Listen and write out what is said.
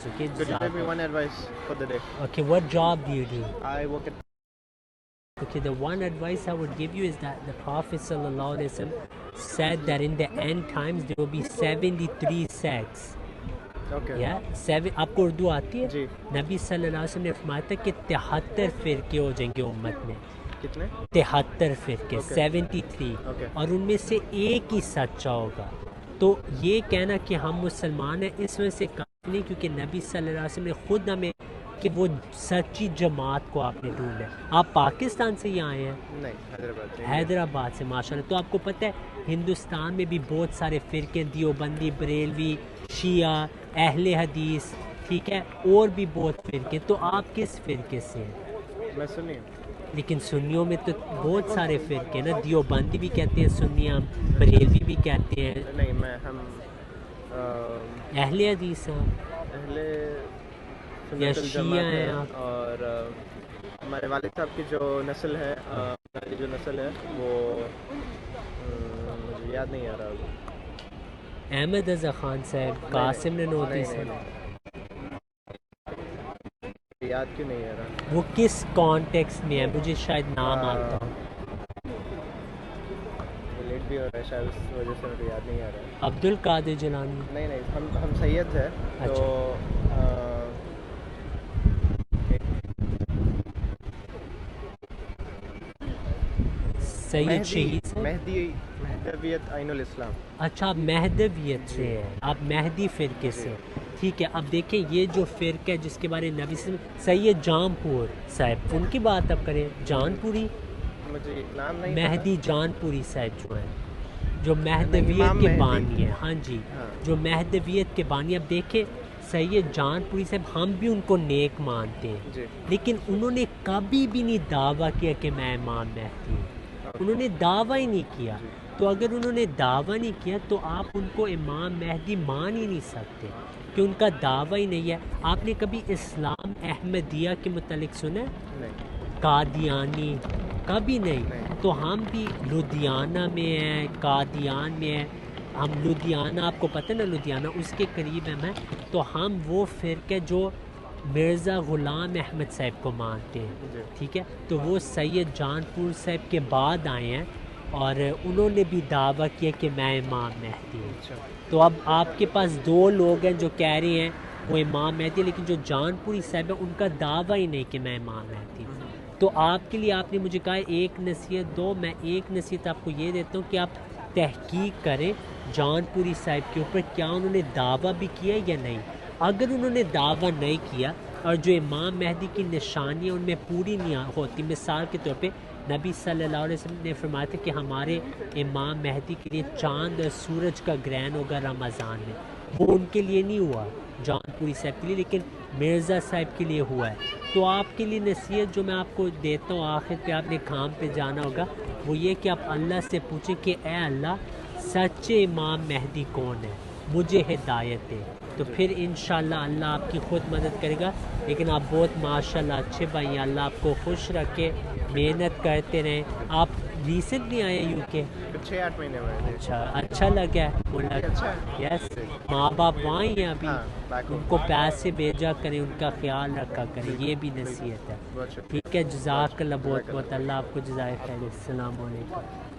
advice, okay? Could you give me one advice for the day? Okay, what job do you do? I work at... Okay, the one advice I would give you is that the Prophet ﷺ said that in the end times there will be 73 sects. Okay. آپ کو اردو آتی ہے؟ جی. نبی صلی اللہ علیہ وسلم نے فرمایا تھا کہ 73 فرقے ہو جائیں گے امت میں. کتنے؟ 73 فرقے. 73. اور ان میں سے ایک ہی سچا ہوگا. تو یہ کہنا کہ ہم مسلمان ہیں اس وجہ سے کافی نہیں، کیونکہ نبی صلی اللہ علیہ وسلم نے خود ہمیں کہ وہ سچی جماعت کو آپ نے ڈھونڈا ہے. آپ پاکستان سے ہی آئے ہیں؟ نہیں، حیدرآباد سے. ماشاءاللہ. تو آپ کو پتہ ہے ہندوستان میں بھی بہت سارے فرقے، دیوبندی، بریلوی، شیعہ، اہل حدیث، ٹھیک ہے، اور بھی بہت فرقے. تو آپ کس فرقے سے ہیں؟ میں سنی. لیکن سنیوں میں تو بہت سارے فرقے نا. دیوبندی بھی کہتے ہیں سنی، ہم بریلوی بھی کہتے ہیں. نہیں، ہم اہل حدیث ہیں اہل یا سنت شیعہ الجماعت ہیں ہیں. آپ؟ اور ہمارے والد صاحب کی جو نسل ہے، وہ مجھے یاد نہیں آ رہا. احمد رضا خان صاحب، قاسم ننوتوی صاحب. یاد کیوں نہیں آ رہا؟ وہ کس کانٹیکس میں ہے؟ مجھے شاید نام آتا ہو. لیٹ بھی ہو رہا ہے شاید، اس وجہ سے مجھے یاد نہیں آ رہا. عبد القادر جیلانی. نہیں، ہم سید ہیں. تو سید شہید صاحب. مہدویت عین الاسلام. اچھا، آپ مہدویت سے ہیں، آپ مہدی فرقے سے. ٹھیک ہے. اب دیکھیں یہ جو فرقہ ہے جس کے بارے میں نبی صلی اللہ علیہ وسلم، سید جان پور صاحب، ان کی بات اب کریں. جان پوری، مجھے نام نہیں. مہدی جان پوری صاحب جو ہیں، جو مہدویت کے بانی ہیں. ہاں جی، جو مہدویت کے بانی. اب دیکھیں سید جان پوری صاحب، ہم بھی ان کو نیک مانتے ہیں، لیکن انہوں نے کبھی بھی نہیں دعویٰ کیا کہ میں امام مہدی ہوں. انہوں نے دعویٰ ہی نہیں کیا. تو اگر انہوں نے دعویٰ نہیں کیا تو آپ ان کو امام مہدی مان ہی نہیں سکتے، کہ ان کا دعویٰ ہی نہیں ہے. آپ نے کبھی اسلام احمدیہ کے متعلق سنا ہے؟ قادیانی؟ کبھی نہیں. تو ہم بھی لدھیانہ میں ہیں، قادیان میں ہیں. ہم لدھیانہ، آپ کو پتہ ہے نا لدھیانہ، اس کے قریب ہیں میں. تو ہم وہ فرقے جو مرزا غلام احمد صاحب کو مانتے ہیں، ٹھیک ہے. تو وہ سید جان پور صاحب کے بعد آئے ہیں اور انہوں نے بھی دعویٰ کیا کہ میں امام مہدی ہوں. تو اب آپ کے پاس دو لوگ ہیں جو کہہ رہے ہیں وہ امام مہدی، لیکن جو جان پوری صاحب ہے ان کا دعویٰ ہی نہیں کہ میں امام مہدی ہوں. تو آپ کے لیے آپ نے مجھے کہا ایک نصیحت دو. میں ایک نصیحت آپ کو یہ دیتا ہوں کہ آپ تحقیق کریں جان پوری صاحب کے اوپر، کیا انہوں نے دعویٰ بھی کیا یا نہیں. اگر انہوں نے دعویٰ نہیں کیا اور جو امام مہدی کی نشانیاں ان میں پوری نہیں ہوتی، مثال کے طور پہ نبی صلی اللہ علیہ وسلم نے فرمایا تھا کہ ہمارے امام مہدی کے لیے چاند اور سورج کا گرہن ہوگا رمضان میں. وہ ان کے لیے نہیں ہوا جان پوری صاحب کے لیے، لیکن مرزا صاحب کے لیے ہوا ہے. تو آپ کے لیے نصیحت جو میں آپ کو دیتا ہوں، آخر پہ آپ نے کام پہ جانا ہوگا، وہ یہ کہ آپ اللہ سے پوچھیں کہ اے اللہ سچے امام مہدی کون ہے، مجھے ہدایت دے. تو پھر انشاءاللہ اللہ آپ کی خود مدد کرے گا. لیکن آپ بہت ماشاءاللہ اچھے بھائی ہیں، اللہ آپ کو خوش رکھے، محنت کرتے رہیں. آپ ریسنٹلی آئے یو کے؟ 6-8 مہینے ہوئے. اچھا لگا ہے؟ یس. ماں باپ وہاں ہی ہیں ابھی؟ ان کو پیسے بھیجا کریں، ان کا خیال رکھا کریں، یہ بھی نصیحت ہے. ٹھیک ہے، جزاک اللہ. بہت بہت اللہ آپ کو جزائے خیر. السلام علیکم.